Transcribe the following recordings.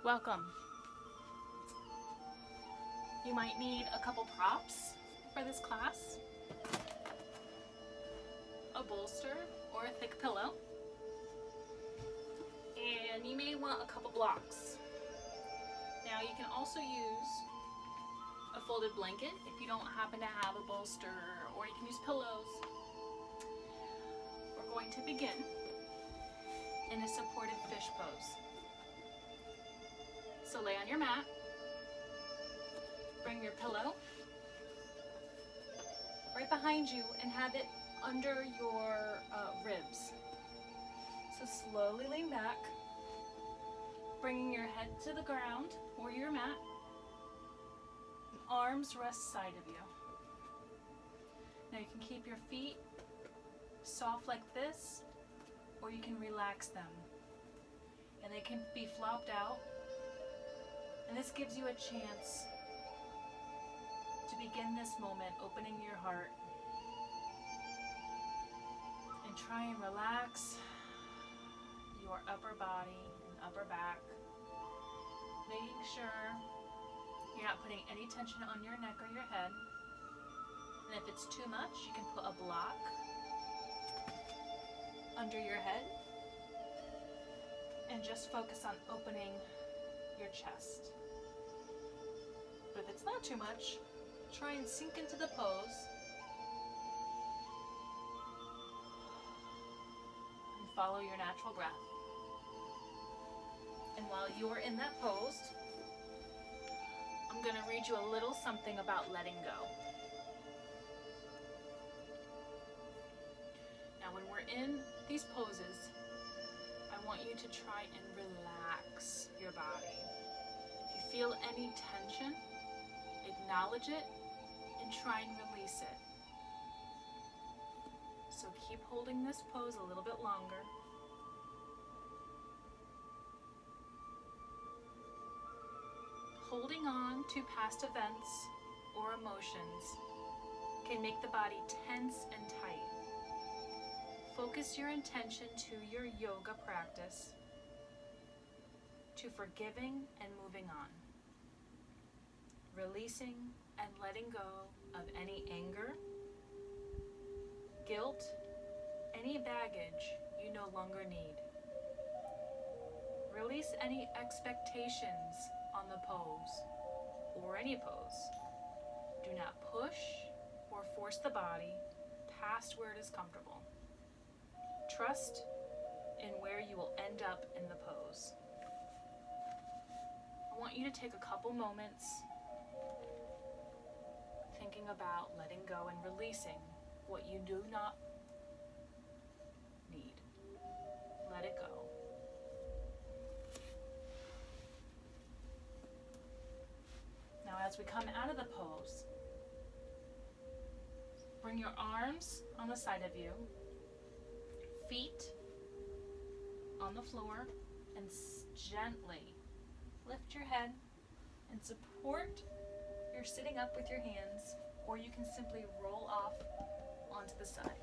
Welcome. You might need a couple props for this class. A bolster or a thick pillow. And you may want a couple blocks. Now you can also use a folded blanket if you don't happen to have a bolster, or you can use pillows. We're going to begin in a supported fish pose. So lay on your mat, bring your pillow right behind you and have it under your ribs. So slowly lean back, bringing your head to the ground or your mat. Arms rest side of you. Now you can keep your feet soft like this, or you can relax them. And they can be flopped out. And this gives you a chance to begin this moment, opening your heart. And try and relax your upper body and upper back, making sure you're not putting any tension on your neck or your head. And if it's too much, you can put a block under your head and just focus on opening your chest. But if it's not too much, try and sink into the pose and follow your natural breath. And while you're in that pose, I'm going to read you a little something about letting go. Now, when we're in these poses, I want you to try and relax your body. If you feel any tension, acknowledge it and try and release it. So keep holding this pose a little bit longer. Holding on to past events or emotions can make the body tense and tight. Focus your intention to your yoga practice, to forgiving and moving on. Releasing and letting go of any anger, guilt, any baggage you no longer need. Release any expectations on the pose or any pose. Do not push or force the body past where it is comfortable. Trust in where you will end up in the pose. I want you to take a couple moments thinking about letting go and releasing what you do not need. Let it go. Now, as we come out of the pose, bring your arms on the side of you, feet on the floor, and gently lift your head and support your sitting up with your hands, or you can simply roll off onto the side.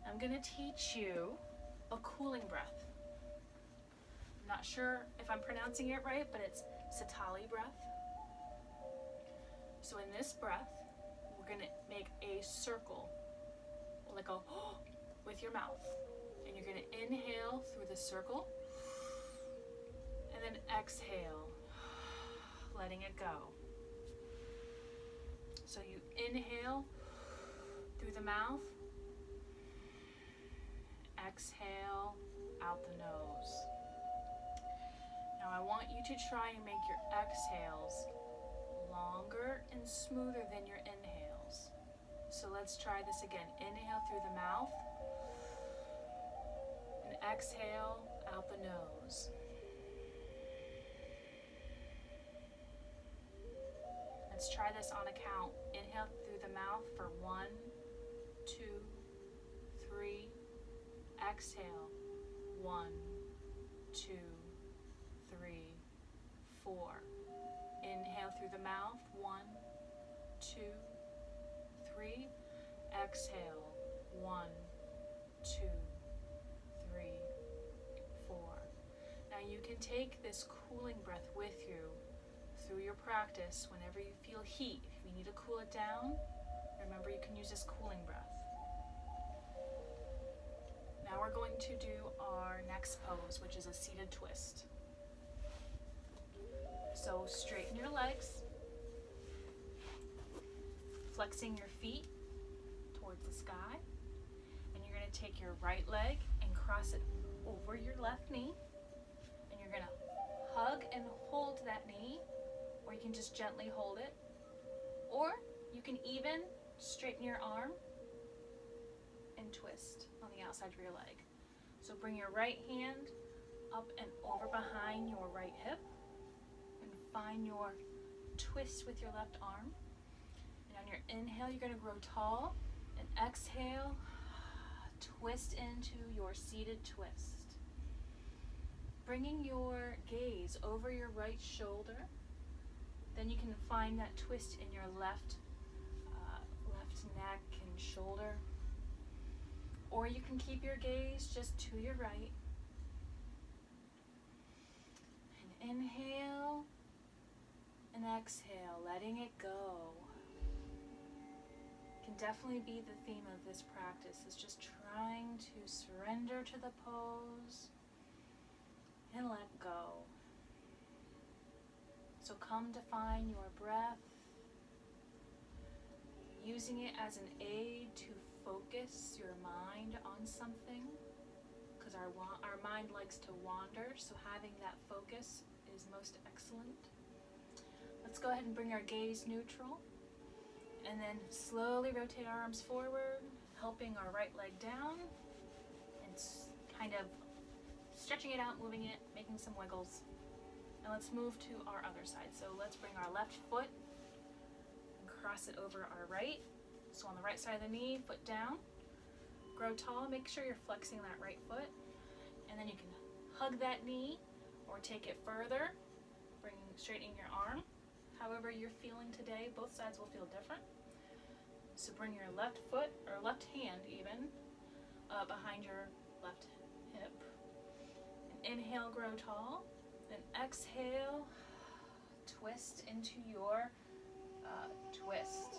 I'm going to teach you a cooling breath. I'm not sure if I'm pronouncing it right, but it's Satali breath. So in this breath, we're going to make a circle, like a with your mouth. And you're going to inhale through the circle, and then exhale, letting it go. So you inhale through the mouth, exhale out the nose. Now I want you to try and make your exhales longer and smoother than your inhales. So let's try this again. Inhale through the mouth and exhale out the nose. Let's try this on a count. Inhale through the mouth for 1, 2, 3. Exhale. 1, 2, 3, 4. Inhale through the mouth. 1, 2, 3. Exhale. 1, 2, 3, 4. Now you can take this cooling breath with you through your practice whenever you feel heat. If you need to cool it down, remember you can use this cooling breath. Now we're going to do our next pose, which is a seated twist. So straighten your legs, flexing your feet towards the sky, and you're going to take your right leg and cross it over your left knee, and you're going to hug and hold that knee, or you can just gently hold it, or you can even straighten your arm and twist on the outside of your leg. So bring your right hand up and over behind your right hip and find your twist with your left arm. And on your inhale, you're going to grow tall, and exhale, twist into your seated twist. Bringing your gaze over your right shoulder, then you can find that twist in your left neck and shoulder. Or you can keep your gaze just to your right. And inhale and exhale, letting it go. Can definitely be the theme of this practice, is just trying to surrender to the pose and let go. So come to find your breath, using it as an aid to focus your mind on something, because our mind likes to wander, so having that focus is most excellent. Let's go ahead and bring our gaze neutral, and then slowly rotate our arms forward, helping our right leg down, and kind of stretching it out, moving it, making some wiggles. And let's move to our other side. So let's bring our left foot and cross it over our right. So on the right side of the knee, foot down. Grow tall, make sure you're flexing that right foot. And then you can hug that knee or take it further, straightening your arm. However you're feeling today, both sides will feel different. So bring your left foot, or left hand even, behind your left hip. And inhale, grow tall. Then exhale, twist into your twist,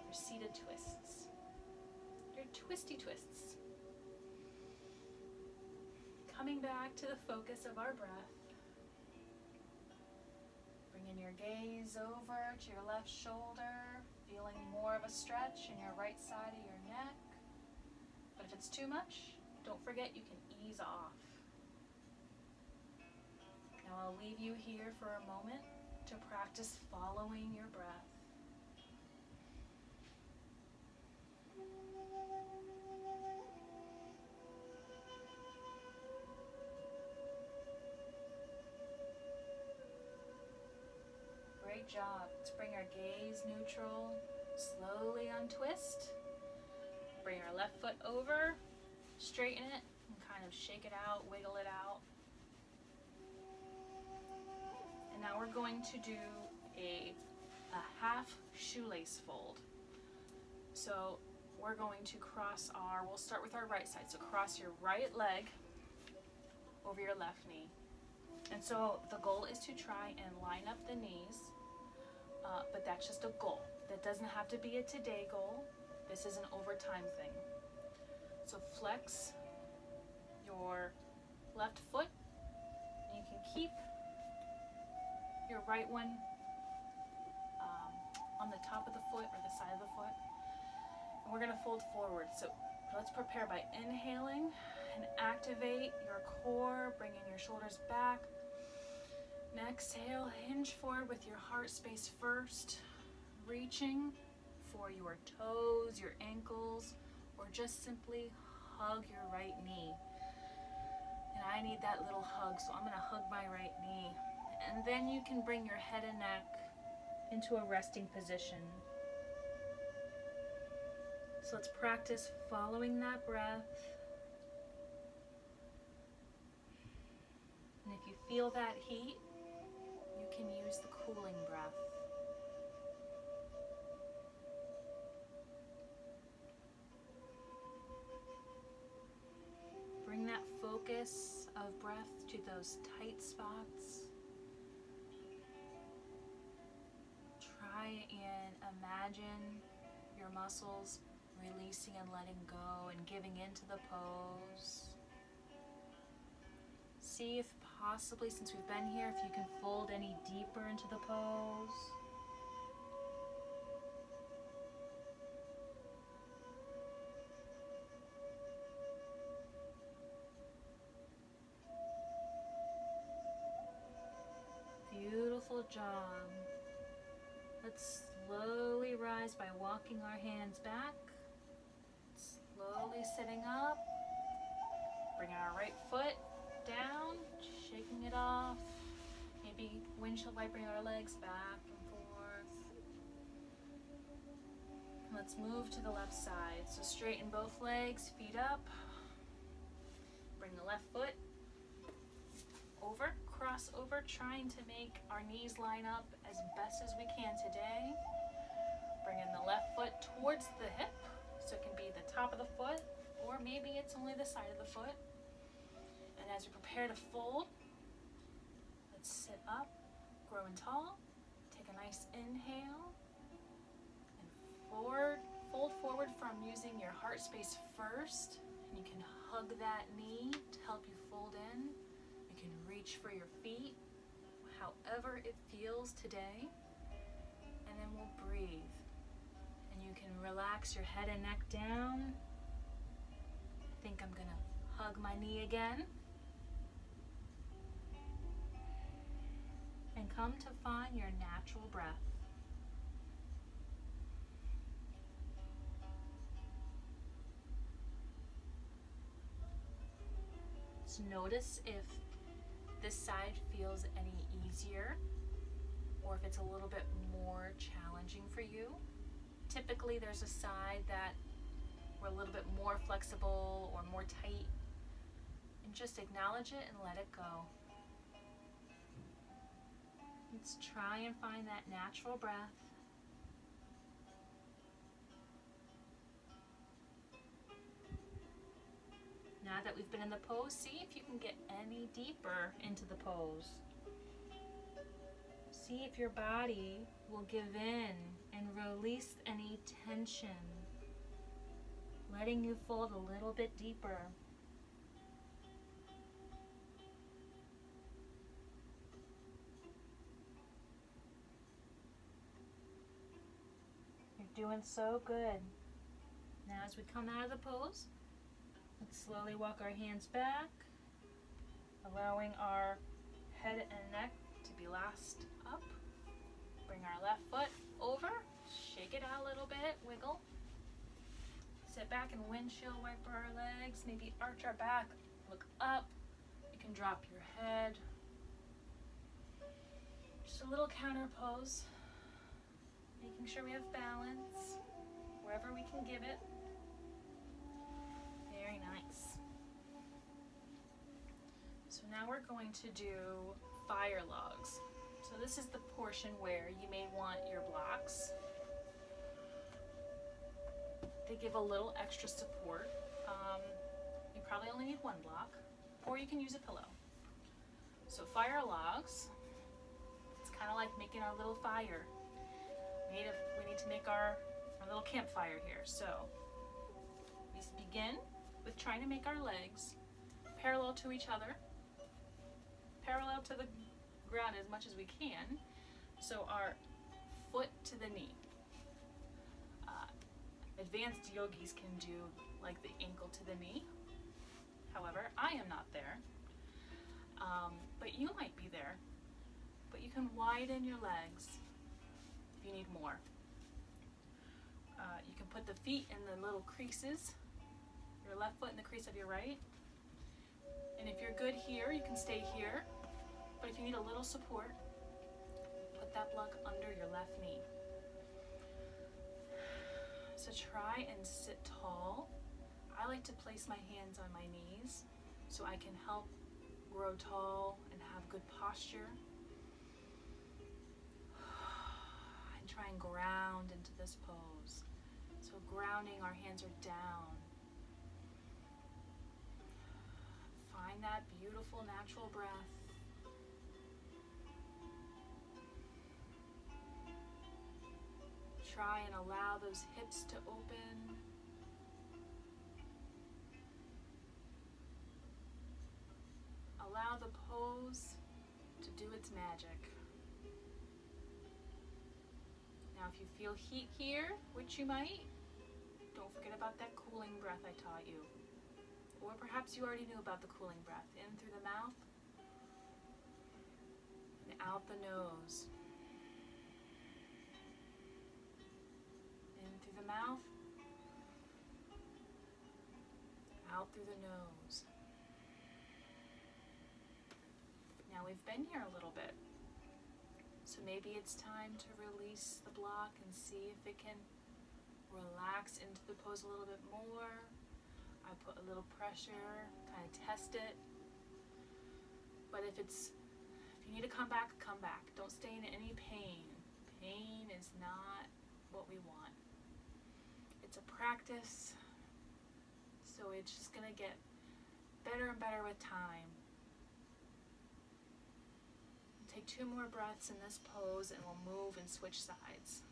your seated twists, your twisty twists. Coming back to the focus of our breath. Bringing your gaze over to your left shoulder, feeling more of a stretch in your right side of your neck. But if it's too much, don't forget you can ease off. Now I'll leave you here for a moment to practice following your breath. Great job. Let's bring our gaze neutral, slowly untwist. Bring our left foot over, straighten it, and kind of shake it out, wiggle it out. And now we're going to do a half shoelace fold. So we're going to we'll start with our right side. So cross your right leg over your left knee. And so the goal is to try and line up the knees, but that's just a goal. That doesn't have to be a today goal. This is an overtime thing. So flex your left foot, and you can keep your right one on the top of the foot or the side of the foot. And we're gonna fold forward. So let's prepare by inhaling and activate your core, bringing your shoulders back. And exhale, hinge forward with your heart space first, reaching for your toes, your ankles, or just simply hug your right knee. And I need that little hug, so I'm gonna hug my right knee. And then you can bring your head and neck into a resting position. So let's practice following that breath. And if you feel that heat, you can use the cooling breath. Bring that focus of breath to those tight spots. Try and imagine your muscles releasing and letting go and giving into the pose. See if possibly, since we've been here, if you can fold any deeper into the pose. Beautiful job. Let's slowly rise by walking our hands back. Slowly sitting up. Bringing our right foot down, shaking it off. Maybe windshield wiping our legs back and forth. Let's move to the left side. So straighten both legs, feet up. Bring the left foot over, cross over, trying to make our knees line up as best as we can today. Bring in the left foot towards the hip, so it can be the top of the foot, or maybe it's only the side of the foot. And as we prepare to fold, let's sit up, growing tall. Take a nice inhale, and forward, fold forward from using your heart space first. And you can hug that knee to help you fold in. You can reach for your feet, however it feels today. And then we'll breathe. And you can relax your head and neck down. I think I'm gonna hug my knee again. And come to find your natural breath. So notice if this side feels any easier or if it's a little bit more challenging for you. Typically there's a side that we're a little bit more flexible or more tight, and just acknowledge it and let it go. Let's try and find that natural breath. Now that we've been in the pose, see if you can get any deeper into the pose. See if your body will give in and release any tension, letting you fold a little bit deeper. You're doing so good. Now as we come out of the pose, let's slowly walk our hands back, allowing our head and neck to be last up. Bring our left foot over, shake it out a little bit, wiggle. Sit back and windshield wiper our legs, maybe arch our back, look up. You can drop your head. Just a little counter pose, making sure we have balance wherever we can give it. Very nice. So now we're going to do fire logs. So this is the portion where you may want your blocks. They give a little extra support. You probably only need one block, or you can use a pillow. So fire logs, it's kind of like making our little fire. We need to make our little campfire here. So we begin with trying to make our legs parallel to each other, parallel to the ground as much as we can. So our foot to the knee. Advanced yogis can do like the ankle to the knee. However, I am not there. But you might be there. But you can widen your legs if you need more. You can put the feet in the little creases, your left foot in the crease of your right. And if you're good here, you can stay here. But if you need a little support, put that block under your left knee. So try and sit tall. I like to place my hands on my knees so I can help grow tall and have good posture. And try and ground into this pose. So grounding, our hands are down. Find that beautiful natural breath. Try and allow those hips to open. Allow the pose to do its magic. Now if you feel heat here, which you might, don't forget about that cooling breath I taught you. Or perhaps you already knew about the cooling breath. In through the mouth and out the nose. In through the mouth, out through the nose. Now we've been here a little bit, so maybe it's time to release the block and see if it can relax into the pose a little bit more. I put a little pressure, kind of test it. But if you need to come back, come back. Don't stay in any pain. Pain is not what we want. It's a practice, so it's just gonna get better and better with time. Take 2 more breaths in this pose and we'll move and switch sides.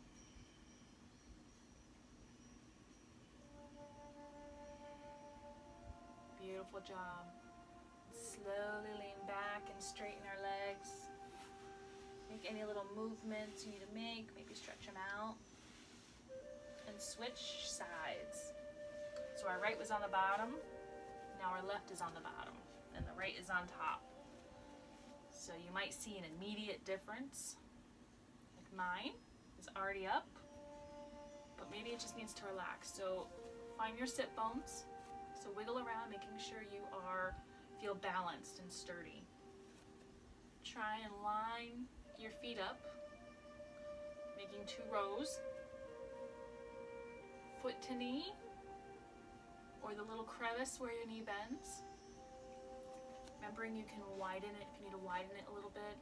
Beautiful job. Slowly lean back and straighten our legs. Make any little movements you need to make. Maybe stretch them out. And switch sides. So our right was on the bottom. Now our left is on the bottom. And the right is on top. So you might see an immediate difference. Like mine is already up. But maybe it just needs to relax. So find your sit bones. So wiggle around, making sure you feel balanced and sturdy. Try and line your feet up, making 2 rows. Foot to knee, or the little crevice where your knee bends. Remembering you can widen it if you need to widen it a little bit.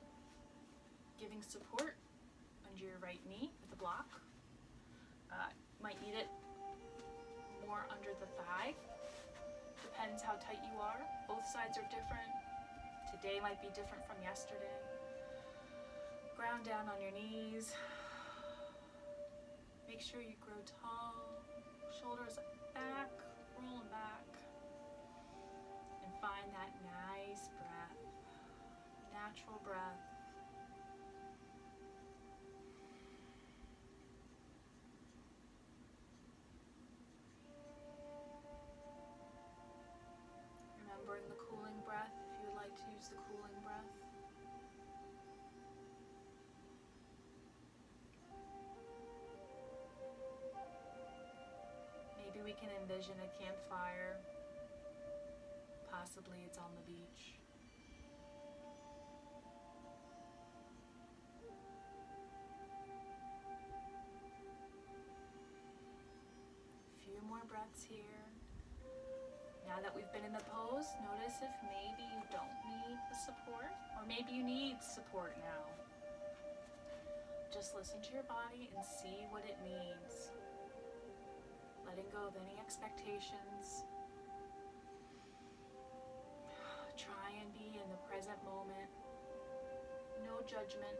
Giving support under your right knee with the block. Might need it more under the thigh. Depends how tight you are. Both sides are different. Today might be different from yesterday. Ground down on your knees. Make sure you grow tall. Shoulders back, rolling back. And find that nice breath. Natural breath. Remembering the cooling breath if you would like to use the cooling breath. Maybe we can envision a campfire. Possibly it's on the beach. A few more breaths here. Now that we've been in the pose, notice if maybe you don't need the support, or maybe you need support now. Just listen to your body and see what it needs. Letting go of any expectations. Try and be in the present moment. No judgment.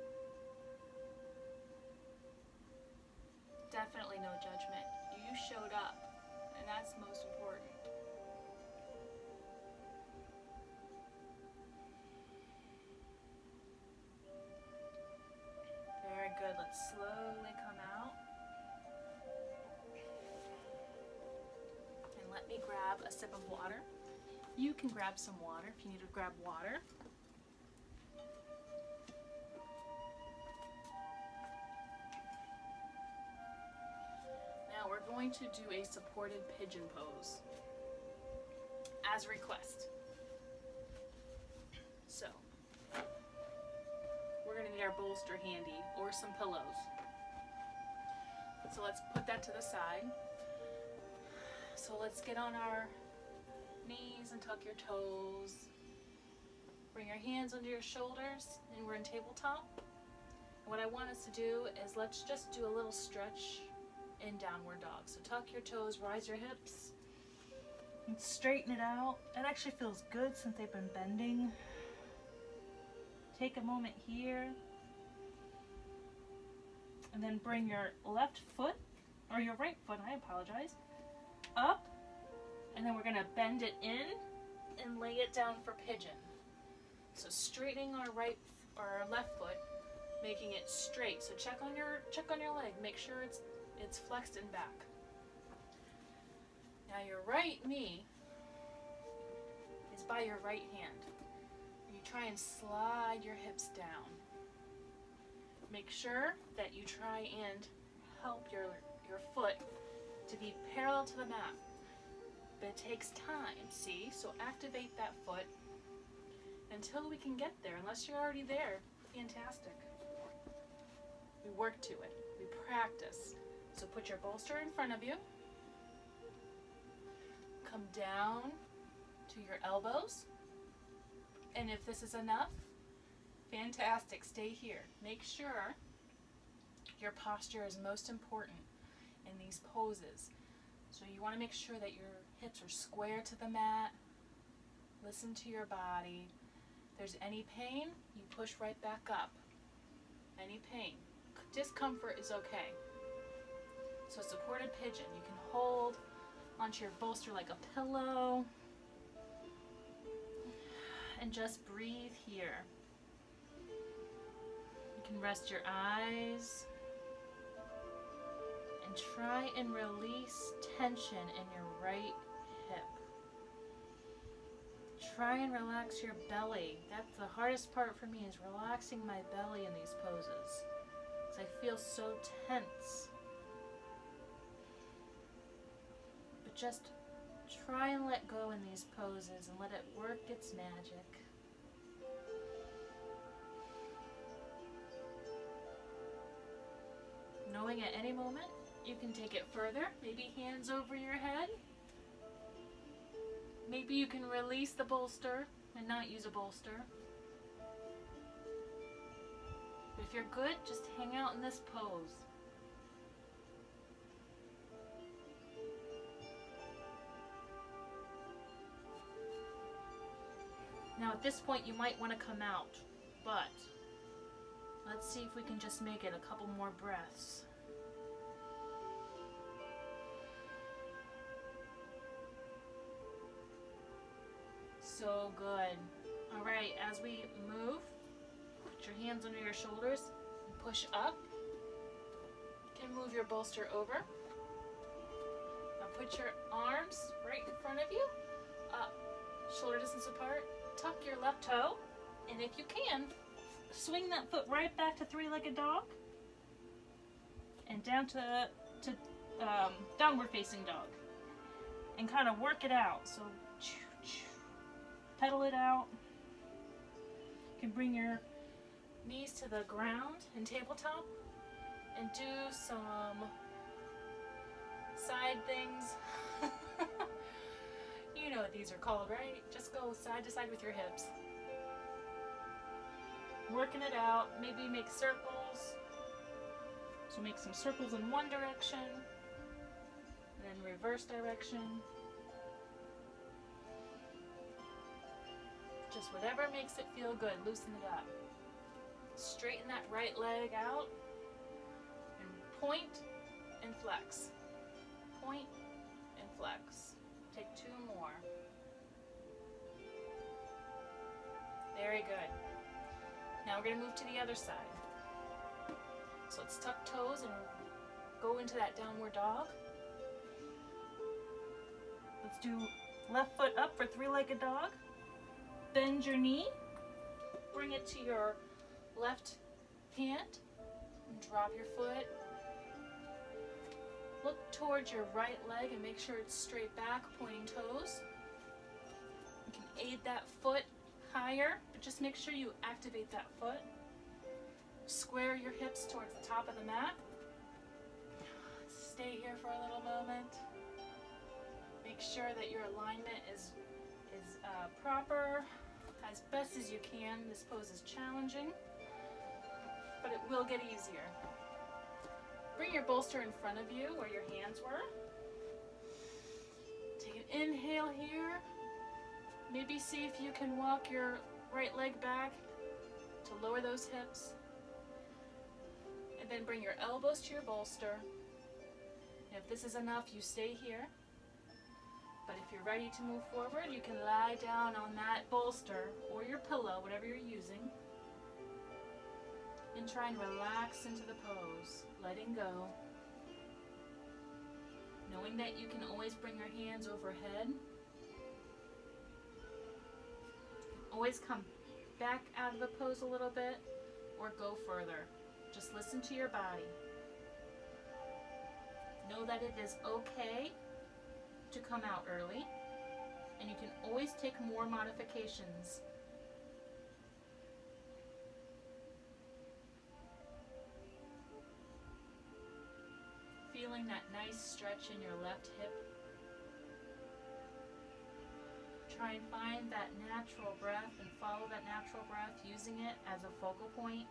Definitely no judgment. You showed up, and that's most important. Very good. Let's slowly come out. And let me grab a sip of water. You can grab some water if you need to grab water. Now we're going to do a supported pigeon pose as request. So we're going to need our bolster handy or some pillows. So let's put that to the side. So let's get on our knees and tuck your toes. Bring your hands under your shoulders, and we're in tabletop. And what I want us to do is let's just do a little stretch in downward dog. So tuck your toes, rise your hips, And straighten it out. It actually feels good since they've been bending. Take a moment here. And then bring your left foot, or your right foot, I apologize, up. And then we're gonna bend it in and lay it down for pigeon. So straightening our left foot, making it straight. So check on your leg. Make sure it's flexed and back. Now your right knee is by your right hand. You try and slide your hips down. Make sure that you try and help your foot to be parallel to the mat. But it takes time, see? So activate that foot until we can get there. Unless you're already there, fantastic. We work to it. We practice. So put your bolster in front of you. Come down to your elbows. And if this is enough, fantastic. Stay here. Make sure your posture is most important in these poses. So you want to make sure that your hips are square to the mat. Listen to your body. If there's any pain, you push right back up. Any pain. Discomfort is okay. So supported pigeon. You can hold onto your bolster like a pillow. And just breathe here. You can rest your eyes. And try and release tension in your right hip. Try and relax your belly. That's the hardest part for me, is relaxing my belly in these poses, because I feel so tense. But just try and let go in these poses and let it work its magic. Knowing at any moment you can take it further, maybe hands over your head. Maybe you can release the bolster and not use a bolster. But if you're good, just hang out in this pose. Now at this point you might want to come out, but let's see if we can just make it a couple more breaths. So good. All right, as we move, put your hands under your shoulders and push up. You can move your bolster over. Now put your arms right in front of you, up, shoulder distance apart. Tuck your left toe, and if you can, swing that foot right back to three-legged dog and down to downward facing dog, and kind of work it out. So pedal it out. You can bring your knees to the ground in tabletop and do some side things. You know what these are called, right? Just go side to side with your hips. Working it out. Maybe make circles. So make some circles in one direction, and then reverse direction. Just whatever makes it feel good. Loosen it up. Straighten that right leg out. And point and flex. Point and flex. Take two more. Very good. Now we're going to move to the other side. So let's tuck toes and go into that downward dog. Let's do left foot up for three-legged dog. Bend your knee. Bring it to your left hand and drop your foot. Look towards your right leg and make sure it's straight back, pointing toes. You can aid that foot higher, but just make sure you activate that foot. Square your hips towards the top of the mat. Stay here for a little moment. Make sure that your alignment is proper as best as you can. This pose is challenging, but it will get easier. Bring your bolster in front of you where your hands were. Take an Inhale here. Maybe see if you can walk your right leg back to lower those hips. And then bring your elbows to your bolster. And if this is enough, you stay here. But if you're ready to move forward, you can lie down on that bolster or your pillow, whatever you're using. And try and relax into the pose, letting go. Knowing that you can always bring your hands overhead. Always come back out of the pose a little bit or go further. Just listen to your body. Know that it is okay to come out early, and you can always take more modifications. Feeling that nice stretch in your left hip. Try and find that natural breath and follow that natural breath, using it as a focal point.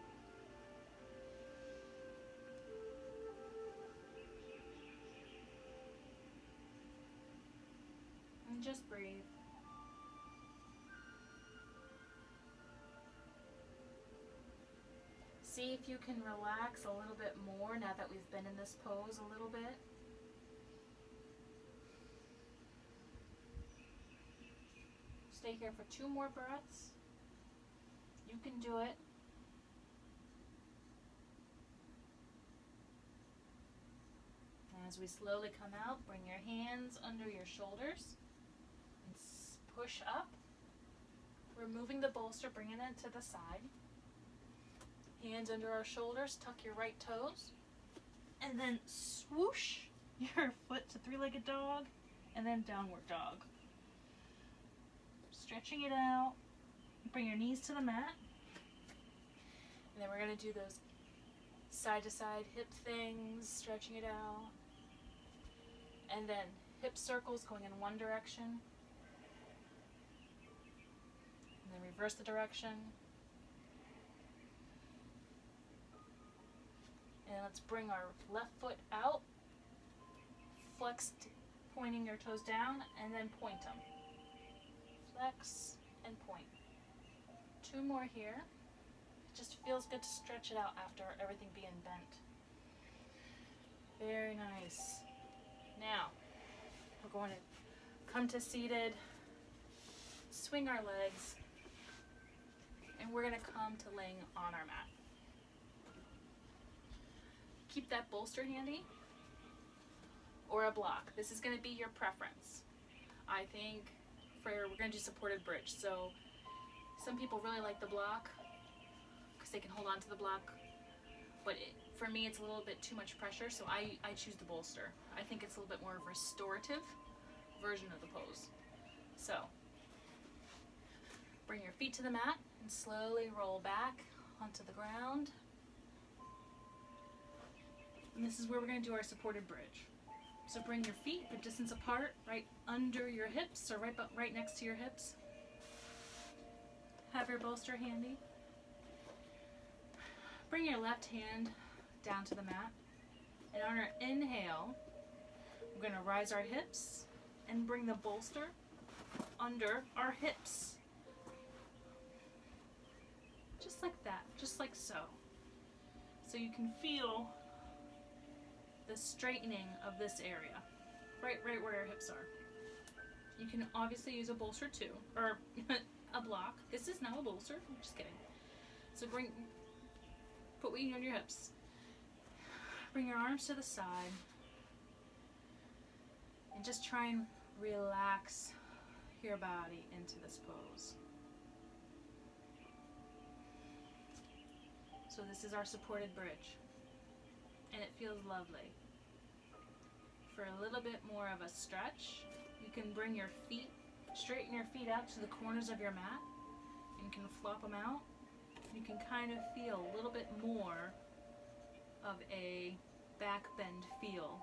And just breathe. See if you can relax a little bit more now that we've been in this pose a little bit. Stay here for 2 more breaths. You can do it. As we slowly come out, bring your hands under your shoulders and push up. Removing the bolster, bringing it to the side. Hands under our shoulders, tuck your right toes, and then swoosh your foot to 3-legged dog, and then downward dog. Stretching it out. Bring your knees to the mat. And then we're going to do those side to side hip things, stretching it out. And then hip circles going in one direction. And then reverse the direction. And let's bring our left foot out, flexed, pointing your toes down, and then point them. Flex and point. 2 more here. It just feels good to stretch it out after everything being bent. Very nice. Now, we're going to come to seated, swing our legs, and we're going to come to laying on our mat. Keep that bolster handy or a block. This is going to be your preference. I think we're going to do supported bridge. So some people really like the block because they can hold on to the block. But for me, it's a little bit too much pressure, so I choose the bolster. I think it's a little bit more of a restorative version of the pose. So bring your feet to the mat and slowly roll back onto the ground. And this is where we're going to do our supported bridge. So bring your feet a distance apart, right under your hips, or right next to your hips. Have your bolster handy. Bring your left hand down to the mat. And on our inhale, we're going to rise our hips and bring the bolster under our hips. Just like that, just like so. So you can feel the straightening of this area, right where your hips are. You can obviously use a bolster too, or a block. This is now a bolster, I'm just kidding. So put weight on your hips. Bring your arms to the side, and just try and relax your body into this pose. So this is our supported bridge, and it feels lovely. For a little bit more of a stretch, you can bring your feet, straighten your feet out to the corners of your mat, and you can flop them out. You can kind of feel a little bit more of a back bend feel.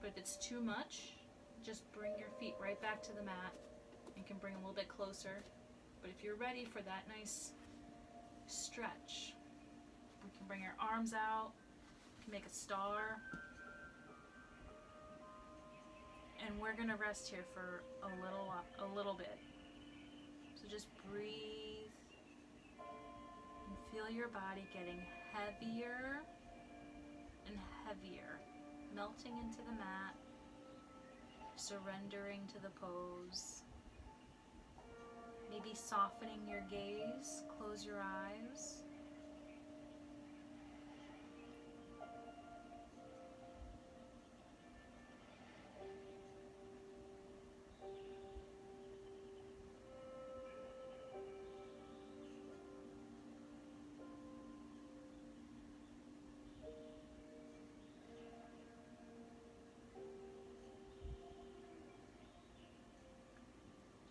But if it's too much, just bring your feet right back to the mat. You can bring them a little bit closer. But if you're ready for that nice stretch, you can bring your arms out, you can make a star. And we're gonna rest here for a little bit. So just breathe and feel your body getting heavier and heavier, melting into the mat, surrendering to the pose. Maybe softening your gaze, close your eyes.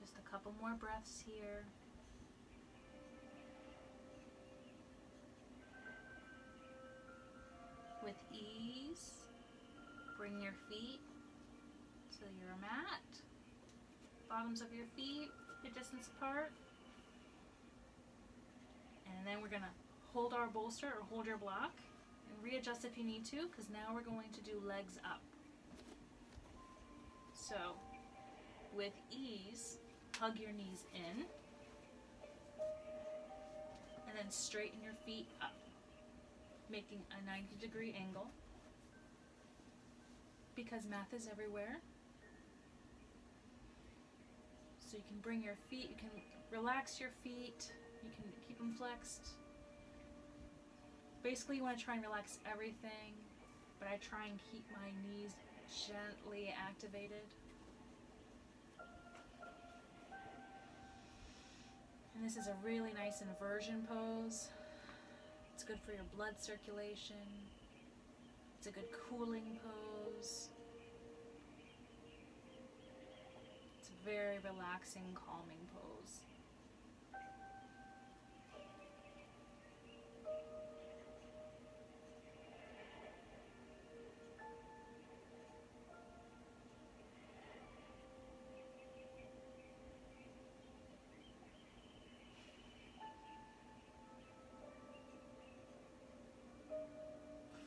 Just a couple more breaths here. With ease, bring your feet to your mat. Bottoms of your feet a distance apart. And then we're gonna hold our bolster or hold your block and readjust if you need to, because now we're going to do legs up. So with ease, hug your knees in and then straighten your feet up, making a 90-degree angle. Because math is everywhere. So you can bring your feet, you can relax your feet, you can keep them flexed. Basically you want to try and relax everything, but I try and keep my knees gently activated. And this is a really nice inversion pose. It's good for your blood circulation. It's a good cooling pose. It's a very relaxing, calming pose.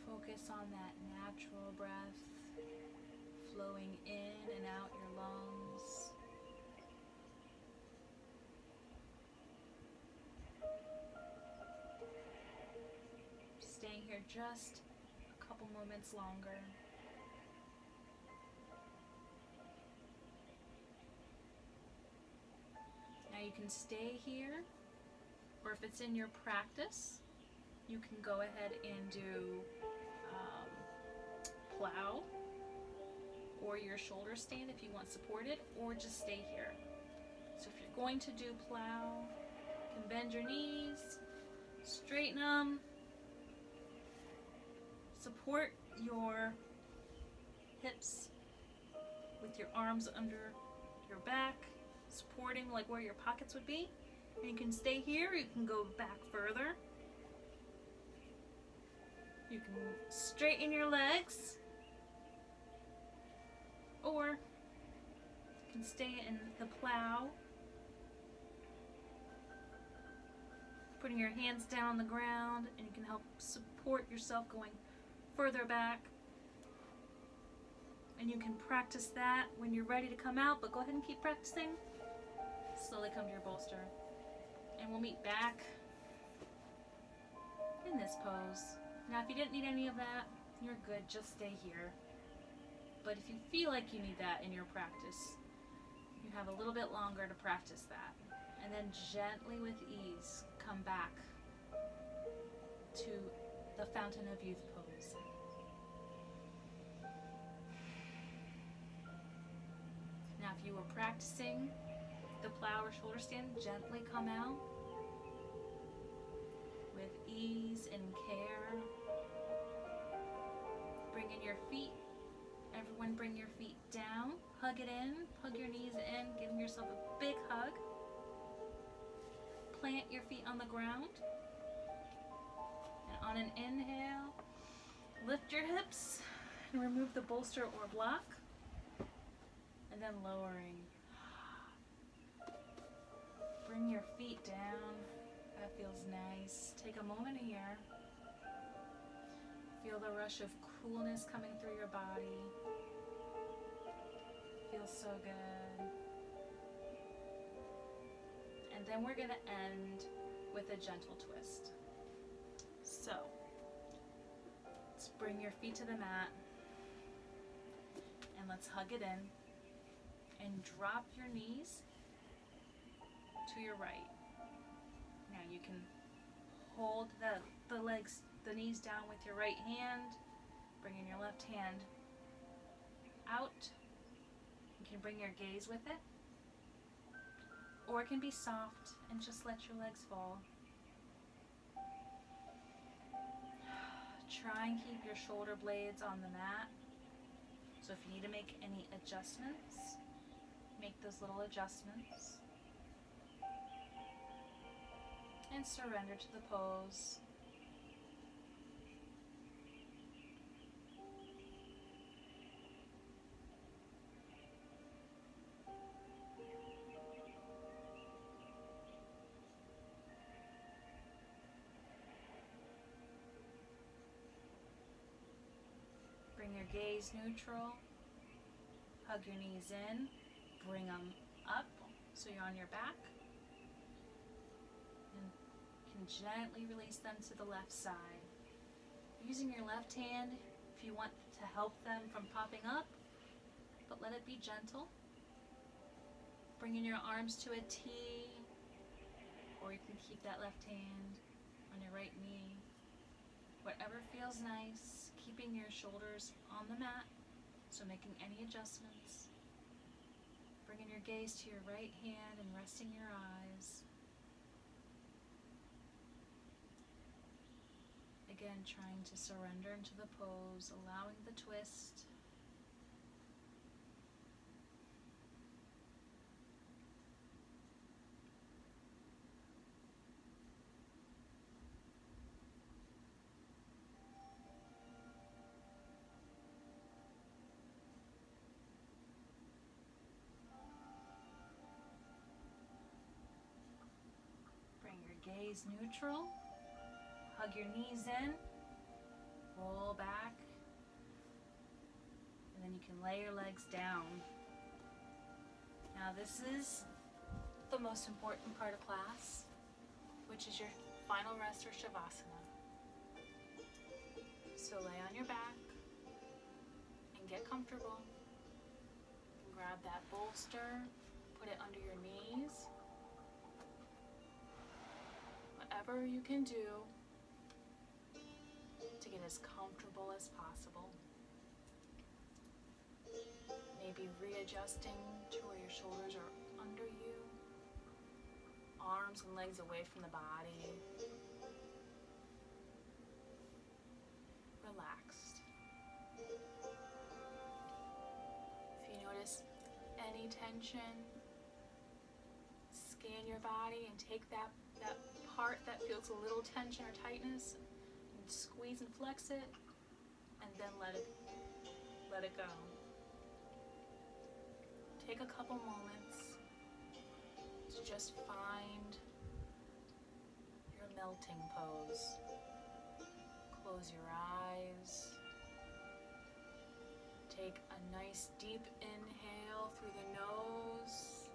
Focus on that natural breath flowing in and out your lungs. Staying here just a couple moments longer. Now you can stay here, or if it's in your practice, you can go ahead and do plow or your shoulder stand if you want supported, or just stay here. So if you're going to do plow, you can bend your knees, straighten them, support your hips with your arms under your back, supporting like where your pockets would be. And you can stay here, you can go back further. You can straighten your legs, or you can stay in the plow, putting your hands down on the ground, and you can help support yourself going further back. And you can practice that when you're ready to come out, but go ahead and keep practicing. Slowly come to your bolster. And we'll meet back in this pose. Now if you didn't need any of that, you're good, just stay here. But if you feel like you need that in your practice, you have a little bit longer to practice that. And then gently with ease, come back to the Fountain of Youth pose. Now if you were practicing the plow or shoulder stand, gently come out with ease and care. Bring in your feet. Everyone bring your feet down. Hug it in. Hug your knees in. Give yourself a big hug. Plant your feet on the ground. And on an inhale, lift your hips and remove the bolster or block. And then lowering. Bring your feet down. That feels nice. Take a moment here. Feel the rush of coolness coming through your body. feels so good. And then we're going to end with a gentle twist. So, let's bring your feet to the mat and let's hug it in and drop your knees to your right. Now you can hold the knees down with your right hand, bring in your left hand out. You can bring your gaze with it, or it can be soft and just let your legs fall. Try and keep your shoulder blades on the mat. So if you need to make any adjustments, make those little adjustments. And surrender to the pose. Bring your gaze neutral. Hug your knees in. Bring them up so you're on your back. And you can gently release them to the left side. Using your left hand if you want to help them from popping up, but let it be gentle. Bringing your arms to a T, or you can keep that left hand on your right knee. Whatever feels nice, keeping your shoulders on the mat, so making any adjustments. Bringing your gaze to your right hand and resting your eyes. Again, trying to surrender into the pose, allowing the twist. Bring your gaze neutral. Hug your knees in. Roll back. And then you can lay your legs down. Now this is the most important part of class, which is your final rest or Shavasana. So lay on your back and get comfortable. Grab that bolster, put it under your knees. Whatever you can do to get as comfortable as possible. Maybe readjusting to where your shoulders are under you, arms and legs away from the body. Relaxed. If you notice any tension, scan your body and take that part that feels a little tension or tightness, squeeze and flex it, and then let it go. Take a couple moments to just find your melting pose. Close your eyes. Take a nice deep inhale through the nose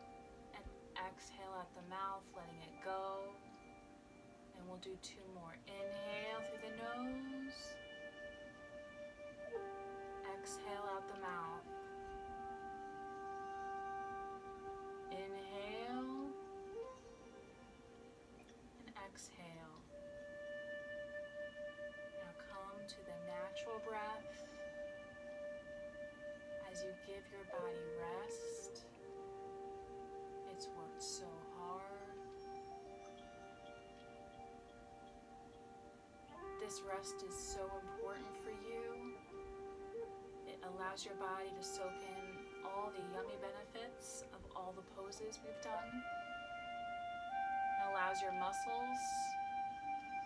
and exhale out the mouth, letting it go. And we'll do 2 more. Inhale through the nose. Exhale out the mouth. Inhale. And exhale. Now come to the natural breath as you give your body rest. It's worked so hard. This rest is so important for you. It allows your body to soak in all the yummy benefits of all the poses we've done. It allows your muscles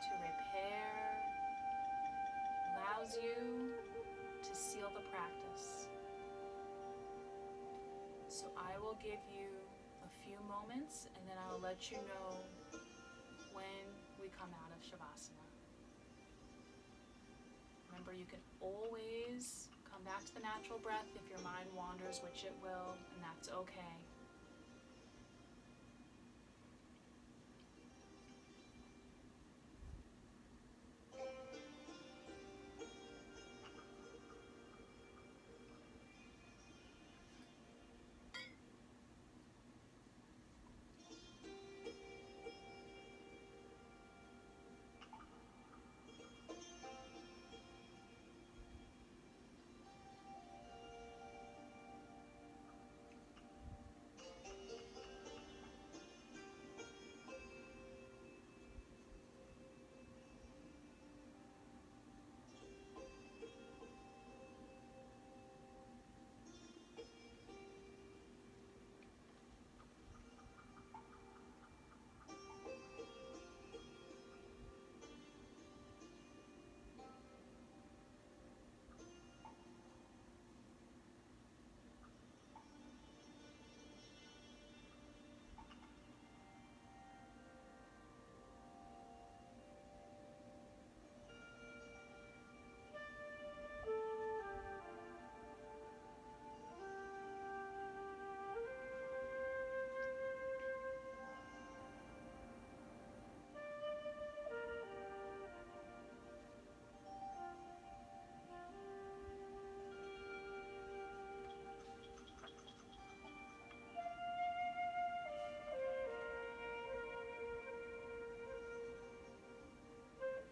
to repair, allows you to seal the practice. So I will give you a few moments and then I'll let you know when we come out of Shavasana. Remember, you can always Come back to the natural breath if your mind wanders, which it will, and that's okay.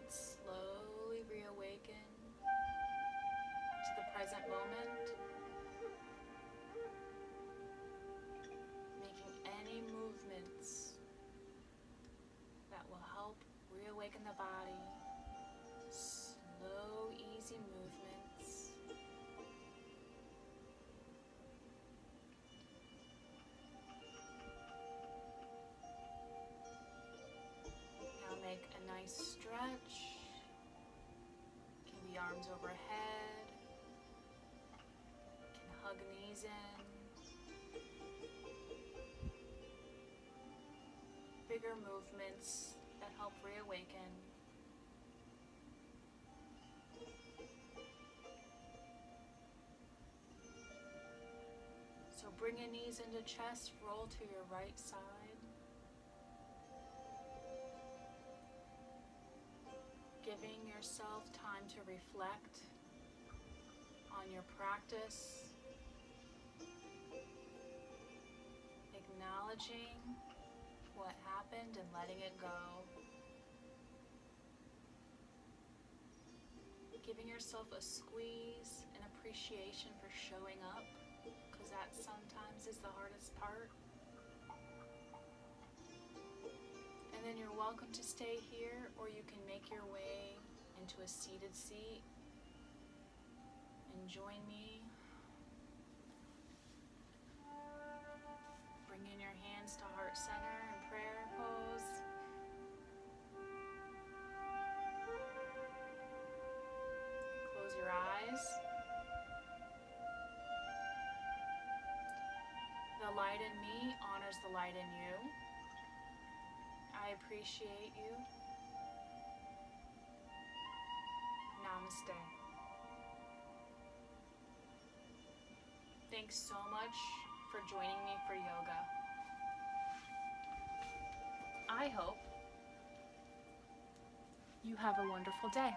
Slowly reawaken to the present moment, making any movements that will help reawaken the body. Slow, easy movements. Now make a nice stretch. Can be arms overhead. Can hug knees in. Bigger movements that help reawaken. So bring your knees into chest, roll to your right side. Giving yourself time to reflect on your practice. Acknowledging what happened and letting it go. Giving yourself a squeeze and appreciation for showing up, because that sometimes is the hardest part. And then you're welcome to stay here, or you can make your way into a seated seat and join me. Bringing your hands to heart center and prayer pose. Close your eyes. The light in me honors the light in you. I appreciate you. Namaste. Thanks so much for joining me for yoga. I hope you have a wonderful day.